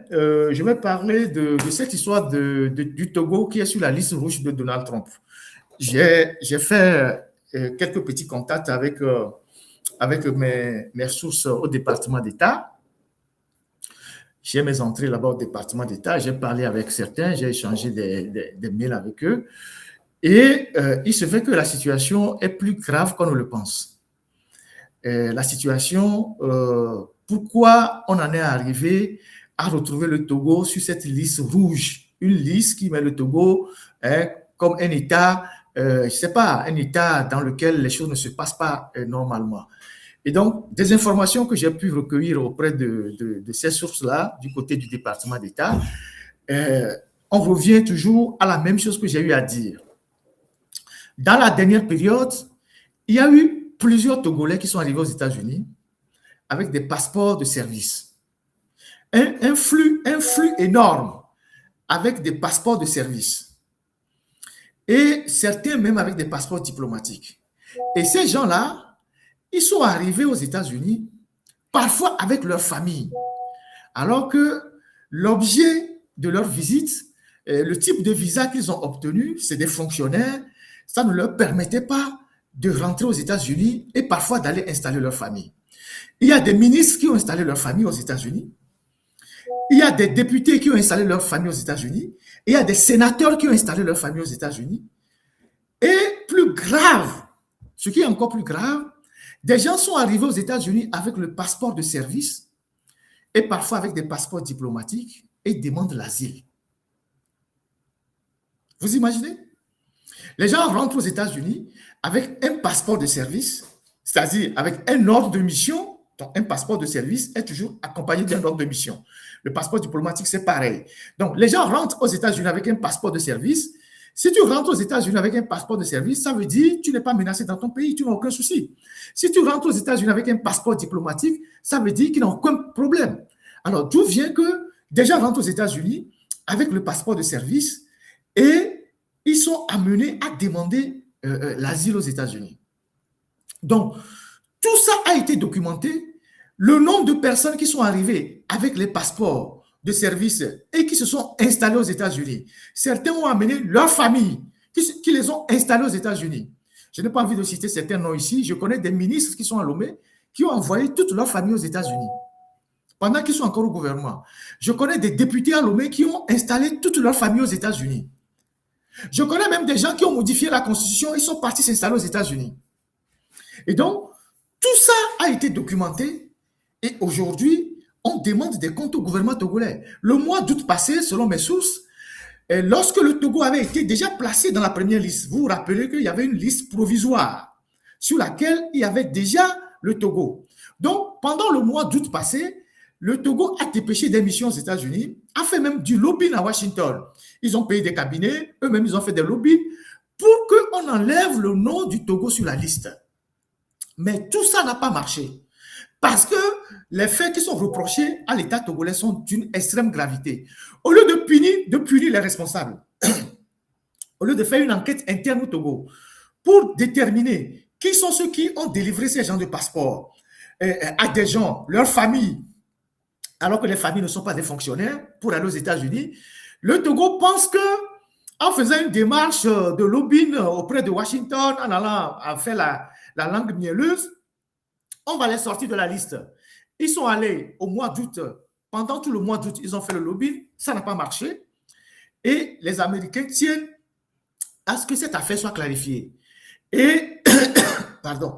je vais parler de cette histoire du Togo qui est sur la liste rouge de Donald Trump. J'ai fait quelques petits contacts avec mes sources au département d'État. J'ai mes entrées là-bas au département d'État. J'ai parlé avec certains, j'ai échangé des mails avec eux. Et il se fait que la situation est plus grave qu'on ne le pense. La situation, pourquoi on en est arrivé à retrouver le Togo sur cette liste rouge, une liste qui met le Togo comme un État, je ne sais pas, un État dans lequel les choses ne se passent pas normalement. Et donc, des informations que j'ai pu recueillir auprès de ces sources-là, du côté du département d'État, on revient toujours à la même chose que j'ai eu à dire. Dans la dernière période, il y a eu plusieurs Togolais qui sont arrivés aux États-Unis avec des passeports de service. Un flux énorme avec des passeports de service. Et certains même avec des passeports diplomatiques. Et ces gens-là, ils sont arrivés aux États-Unis, parfois avec leur famille, alors que l'objet de leur visite, le type de visa qu'ils ont obtenu, c'est des fonctionnaires, ça ne leur permettait pas de rentrer aux États-Unis et parfois d'aller installer leur famille. Il y a des ministres qui ont installé leur famille aux États-Unis, il y a des députés qui ont installé leur famille aux États-Unis, il y a des sénateurs qui ont installé leur famille aux États-Unis. Et plus grave, ce qui est encore plus grave, des gens sont arrivés aux États-Unis avec le passeport de service et parfois avec des passeports diplomatiques et demandent l'asile. Vous imaginez? Les gens rentrent aux États-Unis avec un passeport de service, c'est-à-dire avec un ordre de mission. Donc, un passeport de service est toujours accompagné d'un ordre de mission. Le passeport diplomatique, c'est pareil. Donc, les gens rentrent aux États-Unis avec un passeport de service. Si tu rentres aux États-Unis avec un passeport de service, ça veut dire que tu n'es pas menacé dans ton pays, tu n'as aucun souci. Si tu rentres aux États-Unis avec un passeport diplomatique, ça veut dire qu'il n'y a aucun problème. Alors, d'où vient que des gens rentrent aux États-Unis avec le passeport de service et ils sont amenés à demander l'asile aux États-Unis. Donc, tout ça a été documenté. Le nombre de personnes qui sont arrivées avec les passeports de service et qui se sont installés aux États-Unis. Certains ont amené leur famille qui les ont installés aux États-Unis. Je n'ai pas envie de citer certains noms ici. Je connais des ministres qui sont à Lomé qui ont envoyé toute leur famille aux États-Unis pendant qu'ils sont encore au gouvernement. Je connais des députés à Lomé qui ont installé toute leur famille aux États-Unis. Je connais même des gens qui ont modifié la Constitution, ils sont partis s'installer aux États-Unis. Et donc, tout ça a été documenté et aujourd'hui, on demande des comptes au gouvernement togolais. Le mois d'août passé, selon mes sources, lorsque le Togo avait été déjà placé dans la première liste, vous vous rappelez qu'il y avait une liste provisoire sur laquelle il y avait déjà le Togo. Donc, pendant le mois d'août passé, le Togo a dépêché des missions aux États-Unis, a fait même du lobbying à Washington. Ils ont payé des cabinets, eux-mêmes ils ont fait des lobbying pour qu'on enlève le nom du Togo sur la liste. Mais tout ça n'a pas marché. Parce que les faits qui sont reprochés à l'État togolais sont d'une extrême gravité. Au lieu de punir les responsables, au lieu de faire une enquête interne au Togo pour déterminer qui sont ceux qui ont délivré ces gens de passeports à des gens, leurs familles, alors que les familles ne sont pas des fonctionnaires pour aller aux États-Unis, le Togo pense que en faisant une démarche de lobbying auprès de Washington, en allant faire la langue mielleuse, on va les sortir de la liste. Ils sont allés au mois d'août. Pendant tout le mois d'août, ils ont fait le lobbying. Ça n'a pas marché. Et les Américains tiennent à ce que cette affaire soit clarifiée. Et, pardon,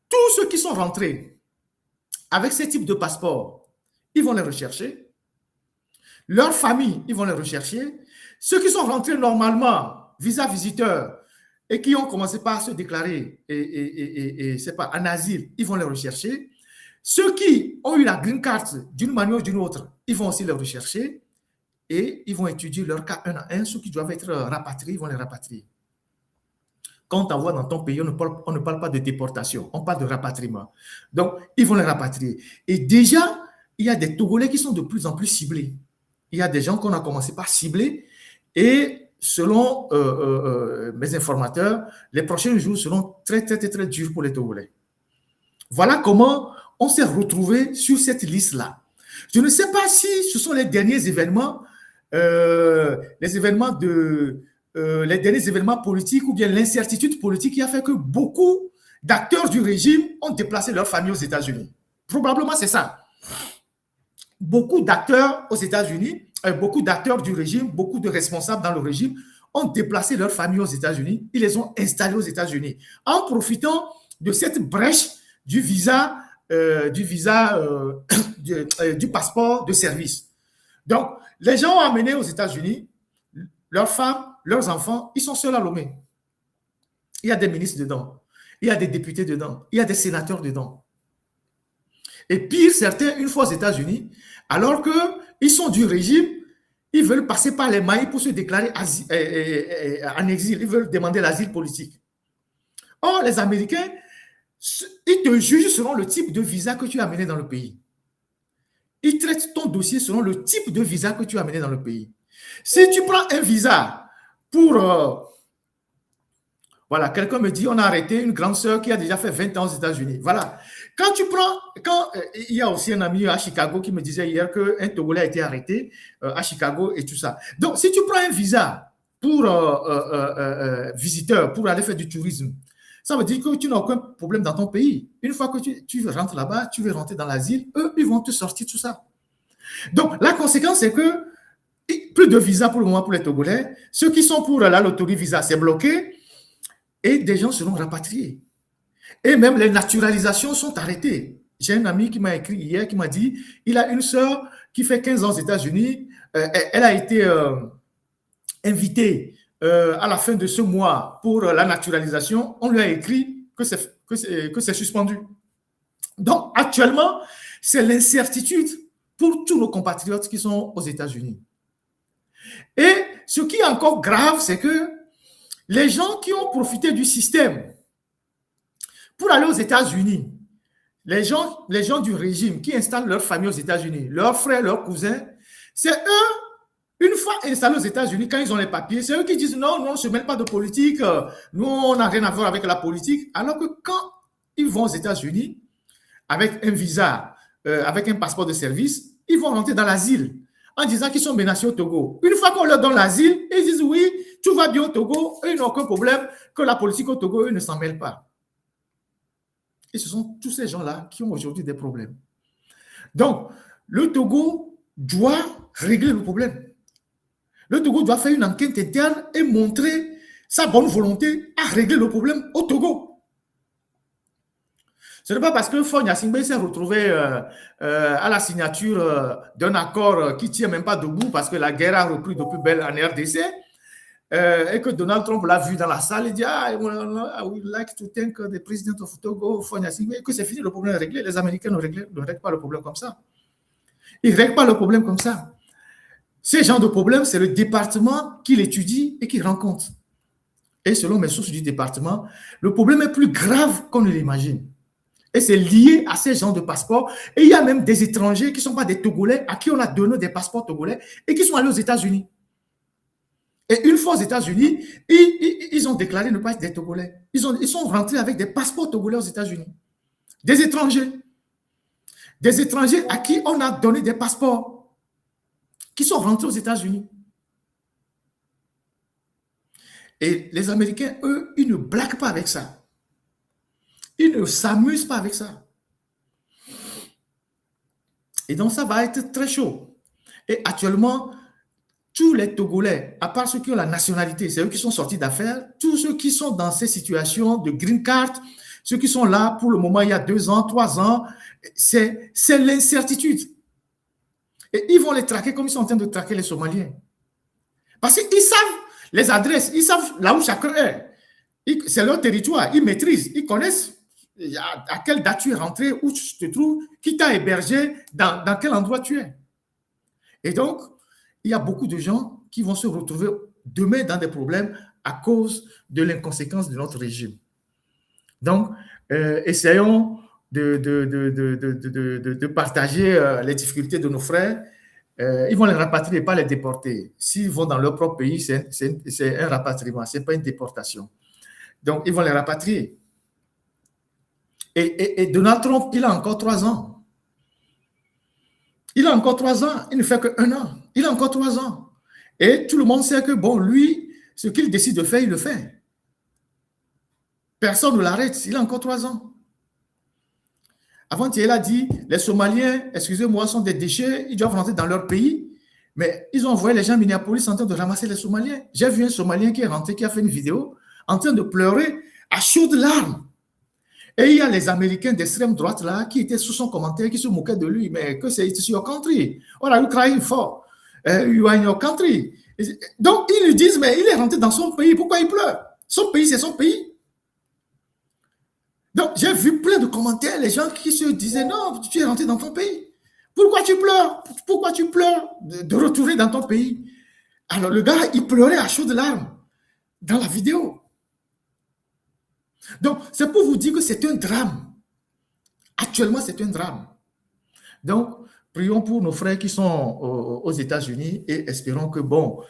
tous ceux qui sont rentrés avec ce type de passeport, ils vont les rechercher. Leurs familles, ils vont les rechercher. Ceux qui sont rentrés normalement, visa visiteur, et qui ont commencé par se déclarer c'est pas, en asile, ils vont les rechercher. Ceux qui ont eu la green card d'une manière ou d'une autre, ils vont aussi les rechercher et ils vont étudier leur cas un à un. Ceux qui doivent être rapatriés, ils vont les rapatrier. Quand on t'envoie dans ton pays, on ne parle pas de déportation, on parle de rapatriement. Donc, ils vont les rapatrier. Et déjà, il y a des Togolais qui sont de plus en plus ciblés. Il y a des gens qu'on a commencé par cibler et selon mes informateurs, les prochains jours seront très, très, très, très durs pour les Togolais. Voilà comment on s'est retrouvé sur cette liste-là. Je ne sais pas si ce sont les derniers événements, les derniers événements politiques ou bien l'incertitude politique qui a fait que beaucoup d'acteurs du régime ont déplacé leur famille aux États-Unis. Probablement, c'est ça. Beaucoup d'acteurs aux États-Unis, beaucoup d'acteurs du régime, beaucoup de responsables dans le régime ont déplacé leur famille aux États-Unis. Ils les ont installés aux États-Unis en profitant de cette brèche du visa, du passeport de service. Donc, les gens ont amené aux États-Unis leurs femmes, leurs enfants, ils sont seuls à Lomé. Il y a des ministres dedans, il y a des députés dedans, il y a des sénateurs dedans. Et pire, certains, une fois aux États-Unis, alors qu'ils sont du régime, ils veulent passer par les mailles pour se déclarer en exil. Ils veulent demander l'asile politique. Or, les Américains, ils te jugent selon le type de visa que tu as amené dans le pays. Ils traitent ton dossier selon le type de visa que tu as amené dans le pays. Si tu prends un visa pour... voilà, quelqu'un me dit, on a arrêté une grande sœur qui a déjà fait 20 ans aux États-Unis. Voilà. Quand tu prends... il y a aussi un ami à Chicago qui me disait hier qu'un Togolais a été arrêté à Chicago et tout ça. Donc, si tu prends un visa pour visiteur, pour aller faire du tourisme, ça veut dire que tu n'as aucun problème dans ton pays. Une fois que tu rentres là-bas, tu veux rentrer dans l'asile, eux, ils vont te sortir tout ça. Donc, la conséquence, c'est que plus de visa pour le moment pour les Togolais. Ceux qui sont pour la loterie visa, c'est bloqué. Et des gens seront rapatriés. Et même les naturalisations sont arrêtées. J'ai un ami qui m'a écrit hier, qui m'a dit, il a une sœur qui fait 15 ans aux États-Unis. Elle a été invitée à la fin de ce mois pour la naturalisation. On lui a écrit que c'est suspendu. Donc, actuellement, c'est l'incertitude pour tous nos compatriotes qui sont aux États-Unis. Et ce qui est encore grave, c'est que les gens qui ont profité du système pour aller aux États-Unis, les gens du régime qui installent leur famille aux États-Unis, leurs frères, leurs cousins, c'est eux, une fois installés aux États-Unis, quand ils ont les papiers, c'est eux qui disent non, on ne se mêle pas de politique, nous, on n'a rien à voir avec la politique. Alors que quand ils vont aux États-Unis, avec un visa, avec un passeport de service, ils vont rentrer dans l'asile en disant qu'ils sont menacés au Togo. Une fois qu'on leur donne l'asile, ils disent oui, tout va bien au Togo, eux n'ont aucun problème, que la politique au Togo, eux ne s'en mêlent pas. Et ce sont tous ces gens-là qui ont aujourd'hui des problèmes. Donc, le Togo doit régler le problème. Le Togo doit faire une enquête interne et montrer sa bonne volonté à régler le problème au Togo. Ce n'est pas parce que Faure Gnassingbé s'est retrouvé à la signature d'un accord qui ne tient même pas debout parce que la guerre a repris de plus belle en RDC et que Donald Trump l'a vu dans la salle et dit I would like to thank the president of Togo, Faure Gnassingbé, et que c'est fini, le problème est réglé. Les Américains ne règlent pas le problème comme ça. Ils ne règlent pas le problème comme ça. Ces genres de problèmes, c'est le département qui l'étudie et qui rencontre. Et selon mes sources du département, le problème est plus grave qu'on ne l'imagine. Et c'est lié à ces genres de passeports. Et il y a même des étrangers qui ne sont pas des Togolais, à qui on a donné des passeports togolais et qui sont allés aux États-Unis. Et une fois aux États-Unis, ils ont déclaré ne pas être des Togolais. Ils sont rentrés avec des passeports togolais aux États-Unis. Des étrangers. Des étrangers à qui on a donné des passeports qui sont rentrés aux États-Unis. Et les Américains, eux, ils ne blaguent pas avec ça. Ils ne s'amusent pas avec ça. Et donc, ça va être très chaud. Et actuellement, tous les Togolais, à part ceux qui ont la nationalité, c'est eux qui sont sortis d'affaires, tous ceux qui sont dans ces situations de green card, ceux qui sont là pour le moment il y a 2 ans, 3 ans, c'est l'incertitude. Et ils vont les traquer comme ils sont en train de traquer les Somaliens. Parce qu'ils savent les adresses, ils savent là où chacun est. C'est leur territoire, ils maîtrisent, ils connaissent à quelle date tu es rentré, où tu te trouves, qui t'a hébergé, dans quel endroit tu es. Et donc, il y a beaucoup de gens qui vont se retrouver demain dans des problèmes à cause de l'inconséquence de notre régime. Donc, essayons de partager les difficultés de nos frères. Ils vont les rapatrier, pas les déporter. S'ils vont dans leur propre pays, c'est un rapatriement, ce n'est pas une déportation. Donc, ils vont les rapatrier. Et Donald Trump, il a encore 3 ans. Il a encore 3 ans. Il ne fait que 1 an. Il a encore 3 ans. Et tout le monde sait que, bon, lui, ce qu'il décide de faire, il le fait. Personne ne l'arrête. Il a encore 3 ans. Avant-hier, il a dit, les Somaliens, excusez-moi, sont des déchets, ils doivent rentrer dans leur pays. Mais ils ont envoyé les gens à Minneapolis en train de ramasser les Somaliens. J'ai vu un Somalien qui est rentré, qui a fait une vidéo en train de pleurer à chaudes larmes. Et il y a les Américains d'extrême droite là qui étaient sous son commentaire, qui se moquaient de lui. Mais que c'est your country? What are you crying for? You are in your country. Donc ils lui disent, mais il est rentré dans son pays, pourquoi il pleure? Son pays, c'est son pays. Donc j'ai vu plein de commentaires, les gens qui se disaient, non, tu es rentré dans ton pays. Pourquoi tu pleures? Pourquoi tu pleures de retourner dans ton pays? Alors le gars, il pleurait à chaudes larmes dans la vidéo. Donc c'est pour vous dire que c'est un drame. Actuellement, c'est un drame. Donc, prions pour nos frères qui sont aux États-Unis et espérons que, bon,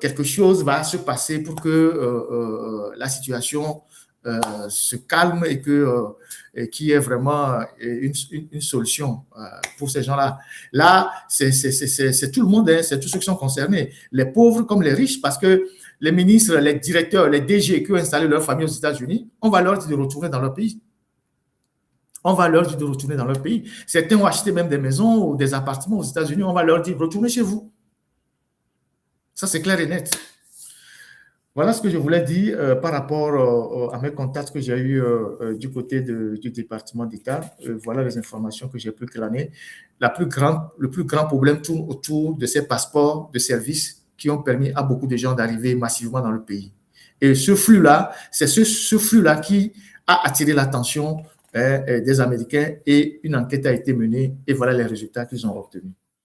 quelque chose va se passer pour que la situation se calme et qu'il y ait vraiment une solution pour ces gens-là. Là, c'est tout le monde, hein, c'est tous ceux qui sont concernés, les pauvres comme les riches, parce que les ministres, les directeurs, les DG qui ont installé leur famille aux États-Unis, on va leur dire de retourner dans leur pays. On va leur dire de retourner dans leur pays. Certains ont acheté même des maisons ou des appartements aux États-Unis. On va leur dire, retournez chez vous. Ça, c'est clair et net. Voilà ce que je voulais dire par rapport à mes contacts que j'ai eus du côté du département d'État. Voilà les informations que j'ai pu glaner. Le plus grand problème tourne autour de ces passeports de service qui ont permis à beaucoup de gens d'arriver massivement dans le pays. Et ce flux-là, c'est ce flux-là qui a attiré l'attention des Américains et une enquête a été menée et voilà les résultats qu'ils ont obtenus.